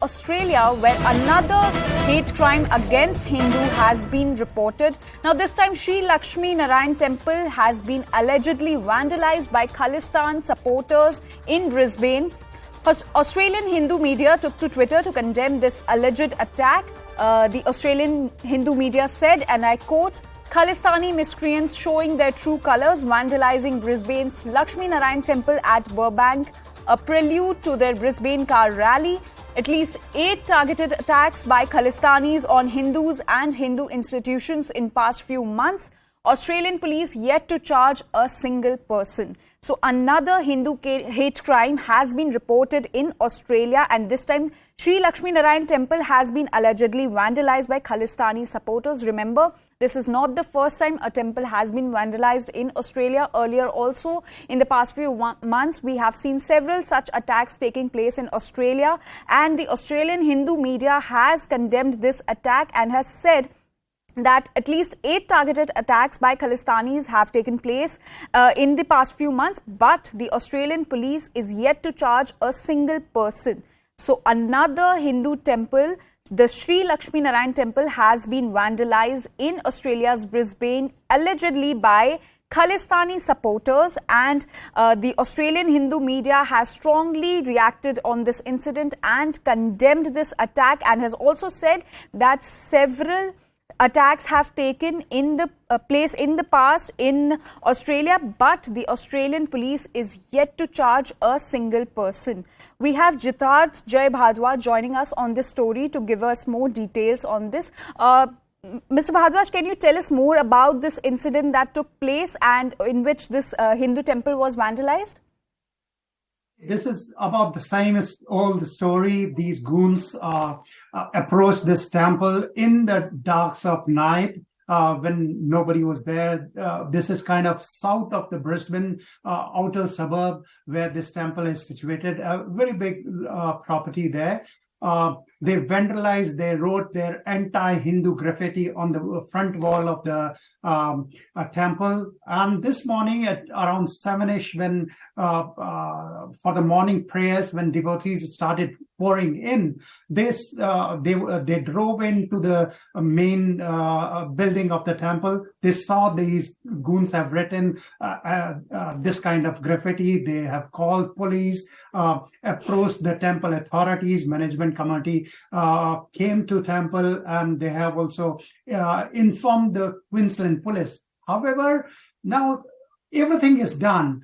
Australia, where another hate crime against Hindu has been reported. Now, this time, Shree Laxmi Narayan Temple has been allegedly vandalized by Khalistan supporters in Brisbane. Australian Hindu media took to Twitter to condemn this alleged attack. The Australian Hindu media said, and I quote, Khalistani miscreants showing their true colours, vandalising Brisbane's Laxmi Narayan Temple at Burbank, a prelude to their Brisbane car rally. At least 8 targeted attacks by Khalistanis on Hindus and Hindu institutions in past few months. Australian police yet to charge a single person. So another Hindu hate crime has been reported in Australia, and this time Shree Laxmi Narayan Temple has been allegedly vandalized by Khalistani supporters. Remember, this is not the first time a temple has been vandalized in Australia. Earlier also, in the past few months, we have seen several such attacks taking place in Australia, and the Australian Hindu media has condemned this attack and has said that at least 8 targeted attacks by Khalistanis have taken place in the past few months, but the Australian police is yet to charge a single person. So another Hindu temple, the Shree Laxmi Narayan Temple, has been vandalized in Australia's Brisbane, allegedly by Khalistani supporters, and the Australian Hindu media has strongly reacted on this incident and condemned this attack, and has also said that several attacks have taken in the place in the past in Australia, but the Australian police is yet to charge a single person. We have Jirath Lal Bharadwaj joining us on this story to give us more details on this. Mr. Bharadwaj, can you tell us more about this incident that took place and in which this Hindu temple was vandalized? This is about the same as all the story. These goons approached this temple in the darks of night when nobody was there. This is kind of south of the Brisbane outer suburb where this temple is situated. A very big property there. They vandalized, they wrote their anti-Hindu graffiti on the front wall of the temple. And this morning at around 7ish, when for the morning prayers, when devotees started pouring in, they drove into the main building of the temple. They saw these goons have written this kind of graffiti. They have called police, approached the temple authorities, management committee came to temple, and they have also informed the Queensland police. However, now everything is done.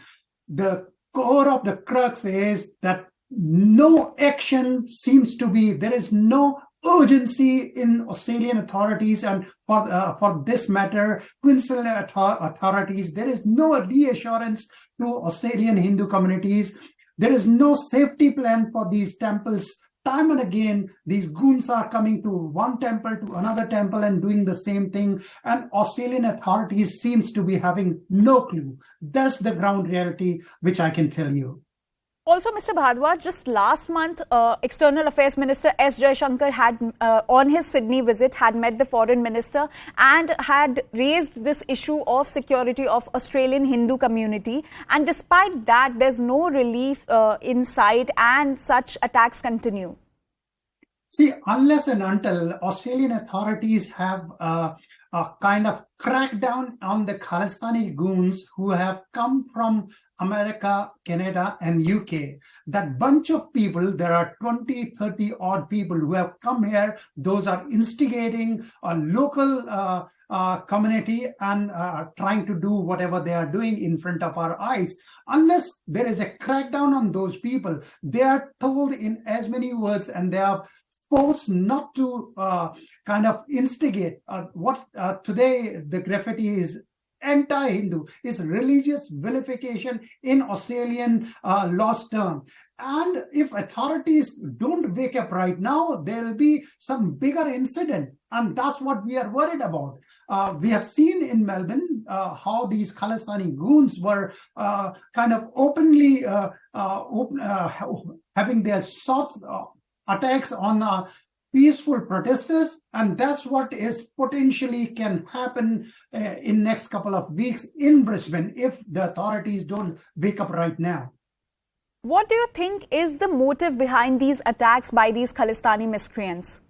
The core of the crux is that no action seems to be, there is no urgency in Australian authorities, and for this matter, Queensland authorities, there is no reassurance to Australian Hindu communities. There is no safety plan for these temples. Time and again, these goons are coming to one temple to another temple and doing the same thing, and Australian authorities seems to be having no clue. That's the ground reality which I can tell you. Also, Mr. Bharadwaj, just last month, External Affairs Minister S. Jaishankar had, on his Sydney visit, had met the Foreign Minister and had raised this issue of security of Australian Hindu community. And despite that, there's no relief in sight, and such attacks continue. See, unless and until Australian authorities have a kind of crackdown on the Khalistani goons who have come from America, Canada, and UK. That bunch of people, there are 20, 30 odd people who have come here. Those are instigating a local community and trying to do whatever they are doing in front of our eyes. Unless there is a crackdown on those people, they are told in as many words, and they are forced not to kind of instigate. Today the graffiti is anti-Hindu, is religious vilification in Australian law's term. And if authorities don't wake up right now, there will be some bigger incident. And that's what we are worried about. We have seen in Melbourne how these Khalistani goons were kind of openly having their shots attacks on peaceful protesters, and that's what is potentially can happen in next couple of weeks in Brisbane if the authorities don't wake up right now. What do you think is the motive behind these attacks by these Khalistani miscreants?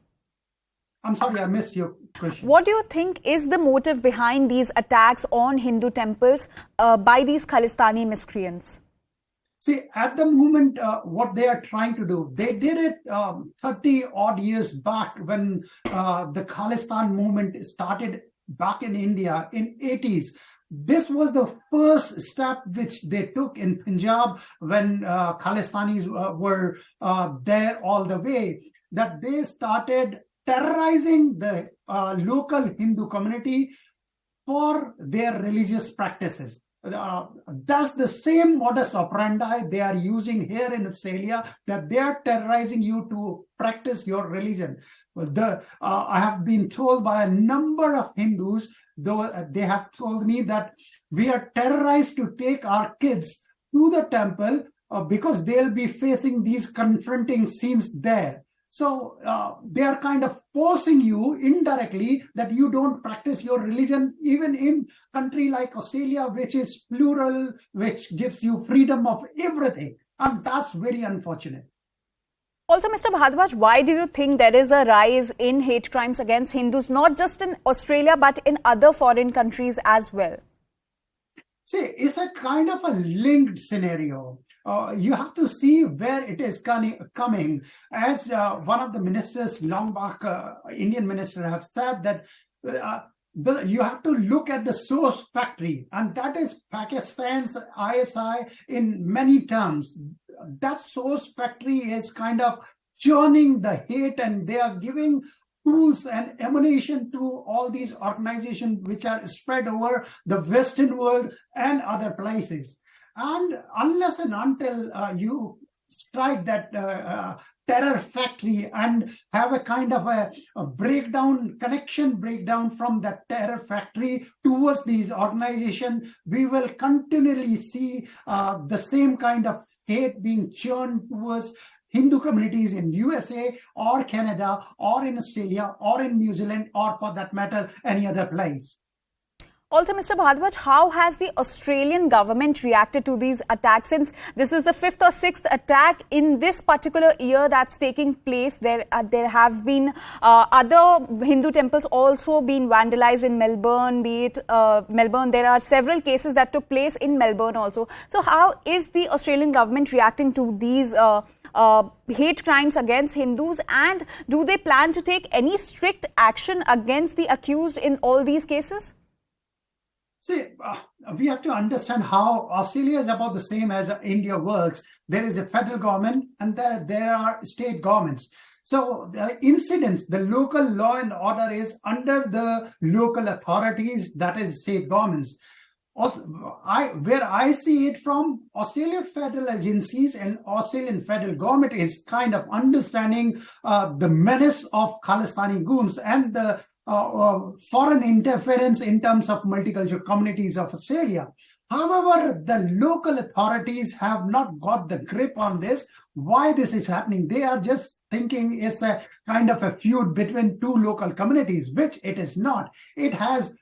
I'm sorry, I missed your question. What do you think is the motive behind these attacks on Hindu temples by these Khalistani miscreants? See, at the moment, what they are trying to do, they did it 30 odd years back when the Khalistan movement started back in India in 80s. This was the first step which they took in Punjab when Khalistanis were there all the way, that they started terrorizing the local Hindu community for their religious practices. That's the same modus operandi they are using here in Australia, that they are terrorizing you to practice your religion. I have been told by a number of Hindus, though they have told me that we are terrorized to take our kids to the temple because they'll be facing these confronting scenes there. So they are kind of forcing you indirectly that you don't practice your religion, even in a country like Australia, which is plural, which gives you freedom of everything. And that's very unfortunate. Also, Mr. Bharadwaj, why do you think there is a rise in hate crimes against Hindus, not just in Australia, but in other foreign countries as well? See, it's a kind of a linked scenario. You have to see where it is coming. As one of the ministers, long back, Indian minister, have said that you have to look at the source factory, and that is Pakistan's ISI in many terms. That source factory is kind of churning the hate, and they are giving tools and ammunition to all these organizations which are spread over the Western world and other places. And unless and until you strike that terror factory and have a kind of a connection breakdown from that terror factory towards these organizations, we will continually see the same kind of hate being churned towards Hindu communities in USA or Canada or in Australia or in New Zealand or, for that matter, any other place. Also, Mr. Bharadwaj, how has the Australian government reacted to these attacks? Since this is the 5th or 6th attack in this particular year that's taking place, there have been other Hindu temples also being vandalized in Melbourne, be it Melbourne. There are several cases that took place in Melbourne also. So how is the Australian government reacting to these hate crimes against Hindus, and do they plan to take any strict action against the accused in all these cases? See, we have to understand how Australia is about the same as India works. There is a federal government and there are state governments. So the incidents, the local law and order is under the local authorities, that is state governments. Where I see it from, Australian federal agencies and Australian federal government is kind of understanding the menace of Khalistani goons and the foreign interference in terms of multicultural communities of Australia. However, the local authorities have not got the grip on this. Why this is happening? They are just thinking it's a kind of a feud between two local communities, which it is not. It has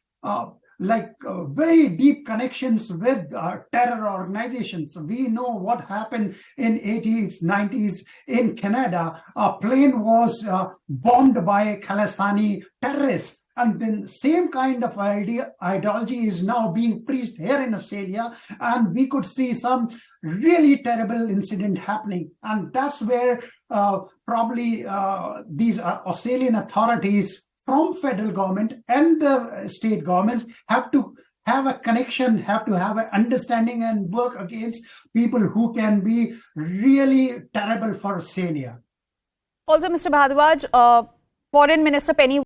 very deep connections with terror organizations. We know what happened in 80s, 90s in Canada. A plane was bombed by Khalistani terrorists. And then same kind of ideology is now being preached here in Australia. And we could see some really terrible incident happening. And that's where probably these Australian authorities from federal government and the state governments have to have a connection, have to have an understanding and work against people who can be really terrible for Australia. Also, Mr. Bharadwaj, Foreign Minister Penny